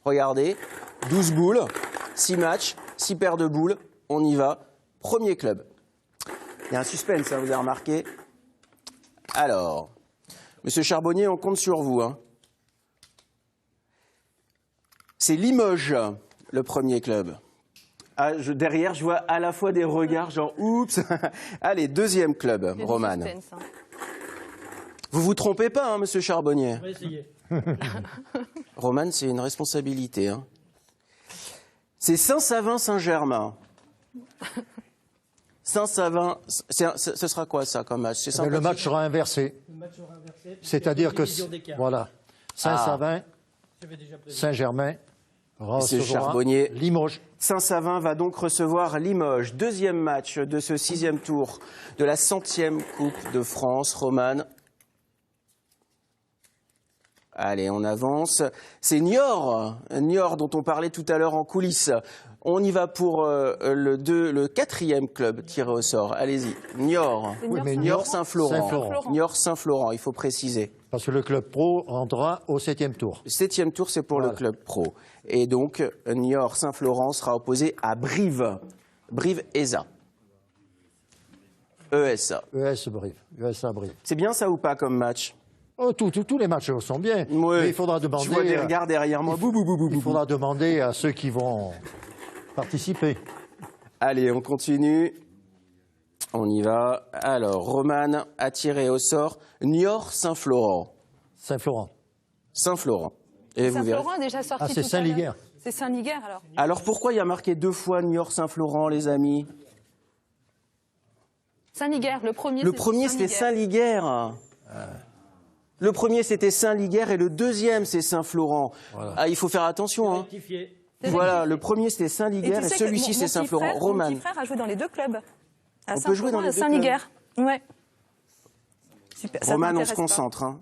Regardez, 12 boules, 6 matchs, 6 paires de boules. On y va. Premier club. Il y a un suspense, hein, vous avez remarqué. Alors, Monsieur Charbonnier, on compte sur vous. Hein. C'est Limoges, le premier club. Ah, derrière, je vois à la fois des regards, genre oups. Allez, deuxième club, Romane. Suspense, hein. Vous vous trompez pas, hein, Monsieur Charbonnier. On va essayer. Romane, c'est une responsabilité. Hein. C'est Saint-Savin-Saint-Germain. Saint-Savin, ce sera quoi ça comme match? Le match sera inversé. C'est-à-dire que, voilà, Saint-Savin, Saint-Germain recevra Limoges. Saint-Savin va donc recevoir Limoges. Deuxième match de ce 6e tour de la 100e Coupe de France. Romane. Allez, on avance. C'est Niort, Niort dont on parlait tout à l'heure en coulisses. On y va pour le 4e club tiré au sort. Allez-y, Niort. Oui, Niort-Saint-Florent. Niort-Saint-Florent, il faut préciser. Parce que le club pro rentrera au 7e tour. Le 7e tour, c'est pour le club pro. Et donc, Niort-Saint-Florent sera opposé à Brive. Brive-ESA. ESA. ESA Brive. C'est bien ça ou pas comme match? Oh, tous les matchs sont bien. Oui. Mais il faudra demander. Je vois des regards derrière moi. Il faudra demander à ceux qui vont participer. Allez, on continue. On y va. Alors, Romane a tiré au sort Niort-Saint-Florent. Saint-Florent. Saint-Florent. Et vous verrez. Saint-Florent est déjà sorti. Ah, c'est Saint-Liguer. C'est Saint-Liguer alors. Alors pourquoi il y a marqué 2 fois Niort-Saint-Florent, les amis? Saint-Liguer, le premier. Le premier, c'était Saint-Liguer. Le premier, c'était Saint-Liguer et le deuxième, c'est Saint-Florent. Voilà. Ah, il faut faire attention. Hein. Voilà, le premier, c'était Saint-Liguer et celui-ci, c'est Saint-Florent. Romane. Mon petit frère a joué dans les 2 clubs. À on peut jouer dans les 2 Saint-Liguer. Ouais. Super. Romane, on se concentre. Hein.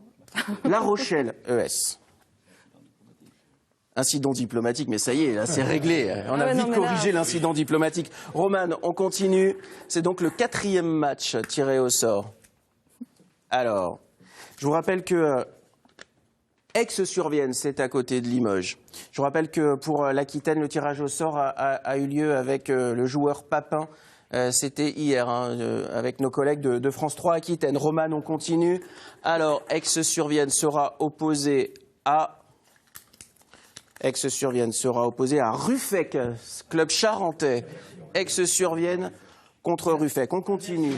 La Rochelle, ES. Incident diplomatique, mais ça y est, là, c'est réglé. On a vite corrigé l'incident diplomatique. Romane, on continue. C'est donc le 4e match tiré au sort. Alors... Je vous rappelle que Aix-sur-Vienne, c'est à côté de Limoges. Je vous rappelle que pour l'Aquitaine, le tirage au sort a eu lieu avec le joueur Papin. C'était hier, hein, avec nos collègues de France 3 Aquitaine. Romane, on continue. Alors, Aix-sur-Vienne sera opposé à... Aix-sur-Vienne sera opposé à Ruffec, club charentais. Aix-sur-Vienne contre Ruffec. On continue.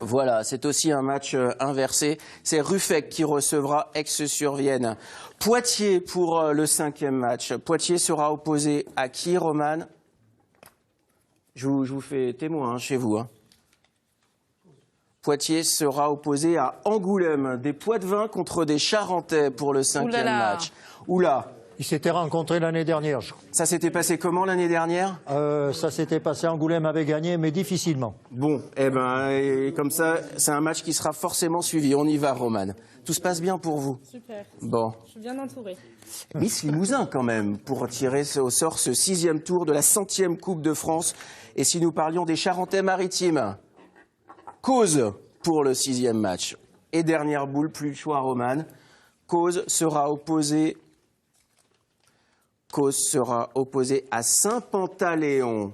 Voilà, c'est aussi un match inversé. C'est Ruffec qui recevra Aix-sur-Vienne. Poitiers pour le 5e match. Poitiers sera opposé à qui, Romane? Je vous fais témoin chez vous. Hein. Poitiers sera opposé à Angoulême. Des Poitevins contre des Charentais pour le 5e match. Oula! Ils s'étaient rencontrés l'année dernière, je crois. Ça s'était passé comment l'année dernière? Ça s'était passé, Angoulême avait gagné, mais difficilement. Bon, eh ben, comme ça, c'est un match qui sera forcément suivi. On y va, Romane. Tout se passe bien pour vous? Super. Bon. Je suis bien entourée. Miss Limousin, quand même, pour tirer au sort ce 6e tour de la 100e Coupe de France. Et si nous parlions des Charentais-Maritimes? Cause pour le 6e match. Et dernière boule, plus le choix, Romane. Cause sera opposé à Saint-Pantaléon.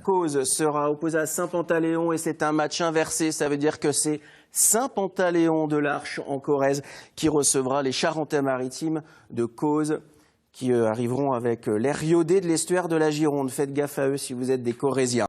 Cause sera opposé à Saint-Pantaléon et c'est un match inversé. Ça veut dire que c'est Saint-Pantaléon de l'Arche en Corrèze qui recevra les Charentais-Maritimes de Cause qui arriveront avec l'air iodé de l'estuaire de la Gironde. Faites gaffe à eux si vous êtes des Corréziens.